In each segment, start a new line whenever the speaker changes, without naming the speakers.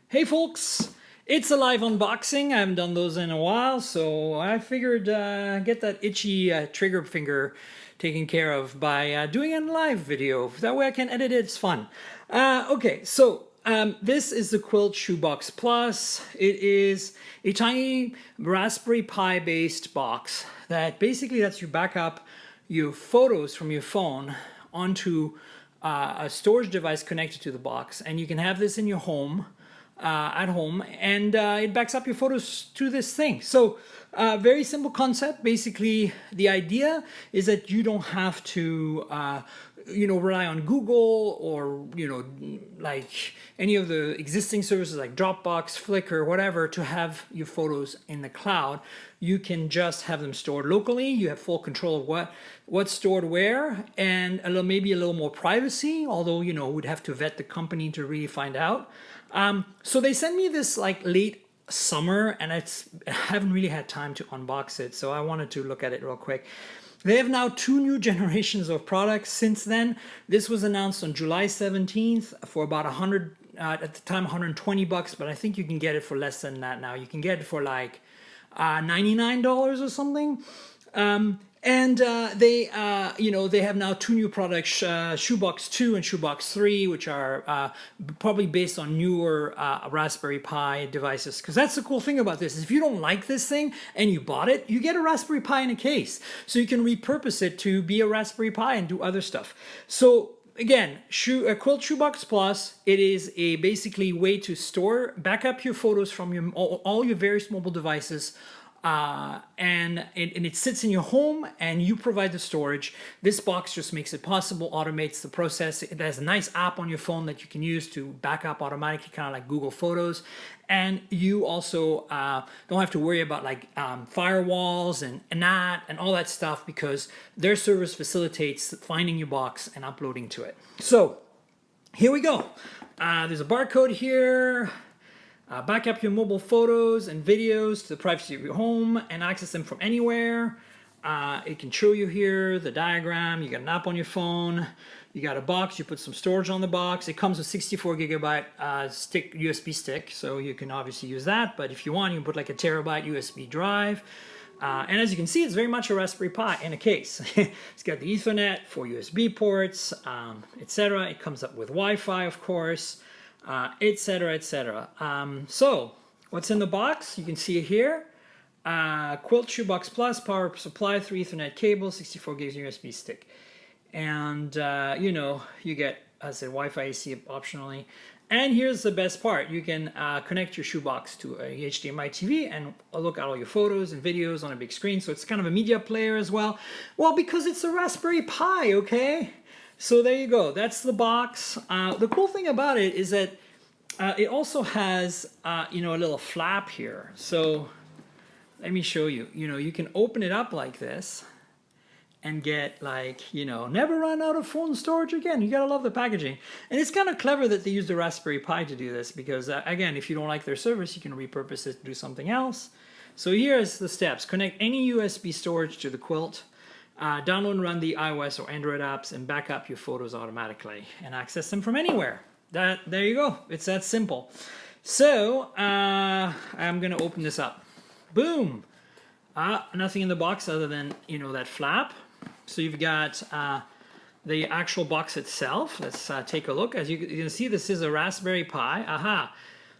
Hey folks, it's a live unboxing. I haven't done those in a while, so I figured get that itchy trigger finger taken care of by doing a live video. That way I can edit it, it's fun. This is the Kwilt Shoebox Plus. It is a tiny Raspberry Pi based box that basically lets you back up your photos from your phone onto a storage device connected to the box, and you can have this in your home at home, and it backs up your photos to this thing. So very simple concept. Basically, the idea is that you don't have to rely on Google or like any of the existing services like Dropbox, Flickr, whatever, to have your photos in the cloud. You can just have them stored locally. You have full control of what's stored where, and maybe a little more privacy, although we'd have to vet the company to really find out. So they sent me this like late summer, and I haven't really had time to unbox it, so I wanted to look at it real quick. They have now 2 new generations of products since then. This was announced on July 17th for about 100, at the time 120 bucks, but I think you can get it for less than that now. You can get it for like $99 or something. They have now 2 new products, Shoebox 2 and Shoebox 3, which are probably based on newer Raspberry Pi devices. Because that's the cool thing about this, is if you don't like this thing and you bought it, you get a Raspberry Pi in a case. So you can repurpose it to be a Raspberry Pi and do other stuff. So again, Kwilt Shoebox Plus, it is a basically way to back up your photos from all your various mobile devices, and it sits in your home, and you provide the storage. This box just makes it possible, automates the process. It has a nice app on your phone that you can use to back up automatically, kind of like Google Photos. And you also don't have to worry about like firewalls and NAT and all that stuff, because their service facilitates finding your box and uploading to it. So here we go. There's a barcode here. Back up your mobile photos and videos to the privacy of your home and access them from anywhere. It can show you here the diagram. You got an app on your phone. You got a box. You put some storage on the box. It comes with 64 gigabyte USB stick, so you can obviously use that. But if you want, you can put like a terabyte USB drive. And as you can see, it's very much a Raspberry Pi in a case. It's got the Ethernet, 4 USB ports, etc. It comes up with Wi-Fi, of course. Etc. etc. So what's in the box? You can see it here. Kwilt Shoebox Plus, power supply, 3 Ethernet cable, 64 gigs USB stick, and you get, as I said, Wi-Fi AC optionally. And here's the best part: you can connect your shoebox to a HDMI TV and look at all your photos and videos on a big screen. So it's kind of a media player as well. Well, because it's a Raspberry Pi, okay. So there you go. That's the box. The cool thing about it is that it also has a little flap here. So let me show you. You can open it up like this and get like, never run out of phone storage again. You gotta love the packaging. And it's kind of clever that they use the Raspberry Pi to do this, because again, if you don't like their service, you can repurpose it to do something else. So here's the steps. Connect any USB storage to the Kwilt. Download and run the iOS or Android apps, and back up your photos automatically and access them from anywhere. There you go. It's that simple. So I'm gonna open this up. Boom. Nothing in the box other than that flap. So you've got the actual box itself. Let's take a look. As you can see, this is a Raspberry Pi. Aha.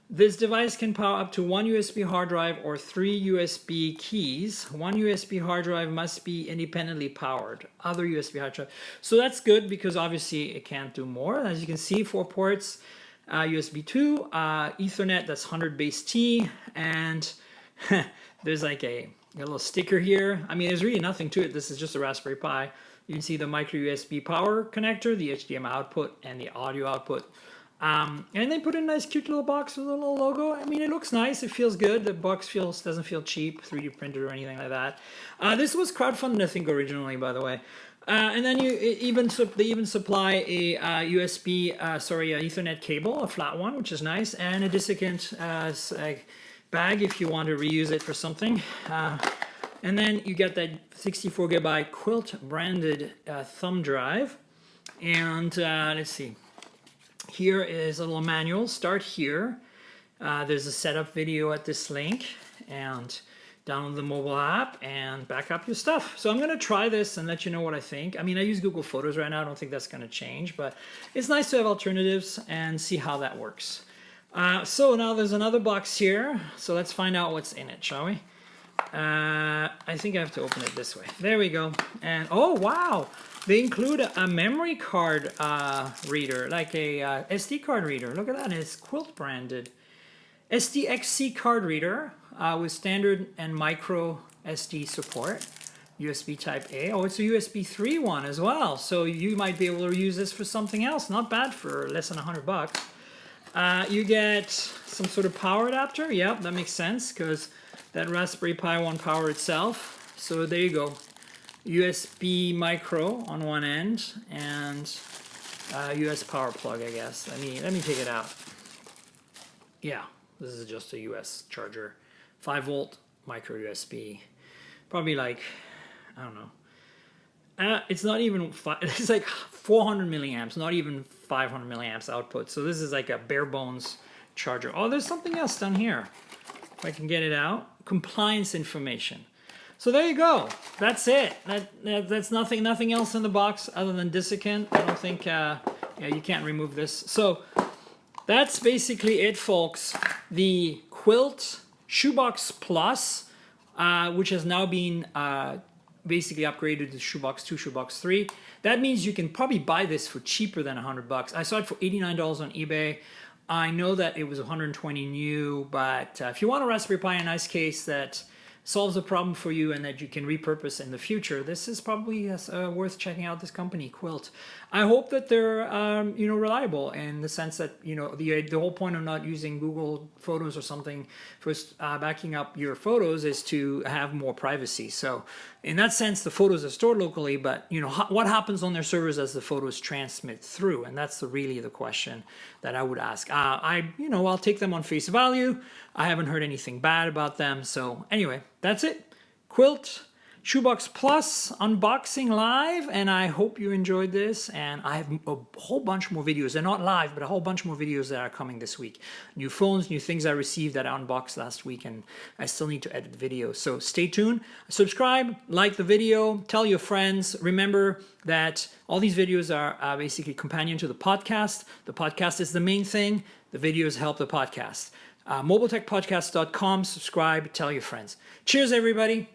This device can power up to 1 USB hard drive or 3 USB keys. 1 USB hard drive must be independently powered. Other USB hard drive. So that's good, because obviously it can't do more. As you can see, 4 ports, USB 2, Ethernet, that's 100 base T, and there's like a little sticker here. I mean, there's really nothing to it. This is just a Raspberry Pi. You can see the micro USB power connector, the HDMI output, and the audio output. And they put in a nice cute little box with a little logo. I mean, it looks nice. It feels good. The box doesn't feel cheap, 3D printed or anything like that. This was crowdfunded, I think, originally, by the way. And then they even supply a Ethernet cable, a flat one, which is nice, and a desiccant bag if you want to reuse it for something. And then you get that 64 gigabyte Kwilt branded thumb drive. And let's see. Here is a little manual. Start here. There's a setup video at this link, and download the mobile app and back up your stuff. So I'm going to try this and let you know what I think. I mean, I use Google Photos right now. I don't think that's going to change, but it's nice to have alternatives and see how that works. So now there's another box here. So let's find out what's in it, shall we? I think I have to open it this way. There we go. And oh, wow. They include a memory card reader, like a SD card reader. Look at that. It's Kwilt branded. SDXC card reader with standard and micro SD support. USB type A. Oh, it's a USB 3 one as well. So you might be able to use this for something else. Not bad for less than $100. You get some sort of power adapter. Yep, that makes sense because that Raspberry Pi won't power itself. So there you go. USB micro on one end and US power plug, I guess. Let me take it out. Yeah, this is just a US charger. 5-volt micro USB. Probably like, I don't know. It's not even, it's like 400 milliamps, not even 500 milliamps output. So this is like a bare bones charger. Oh, there's something else down here. If I can get it out. Compliance information. So there you go. That's it. That's nothing else in the box other than desiccant. I don't think, yeah, you can't remove this. So that's basically it, folks. The Kwilt Shoebox Plus, which has now been basically upgraded to Shoebox 2, Shoebox 3. That means you can probably buy this for cheaper than $100. I saw it for $89 on eBay. I know that it was 120 new, but if you want a Raspberry Pi in a nice case that solves a problem for you and that you can repurpose in the future, this is probably worth checking out. This company, Kwilt. I hope that they're reliable in the sense that the whole point of not using Google Photos or something for backing up your photos is to have more privacy. So in that sense, the photos are stored locally, but what happens on their servers as the photos transmit through, and that's really the question that I would ask. I'll take them on face value. I haven't heard anything bad about them. So anyway, that's it. Kwilt Shoebox Plus unboxing live, and I hope you enjoyed this. And I have a whole bunch more videos. They're not live, but a whole bunch more videos that are coming this week. New phones, new things I received that I unboxed last week, and I still need to edit the video. So stay tuned. Subscribe, like the video, tell your friends. Remember that all these videos are basically companion to the podcast. The podcast is the main thing. The videos help the podcast. mobiletechpodcast.com. Subscribe, tell your friends. Cheers, everybody.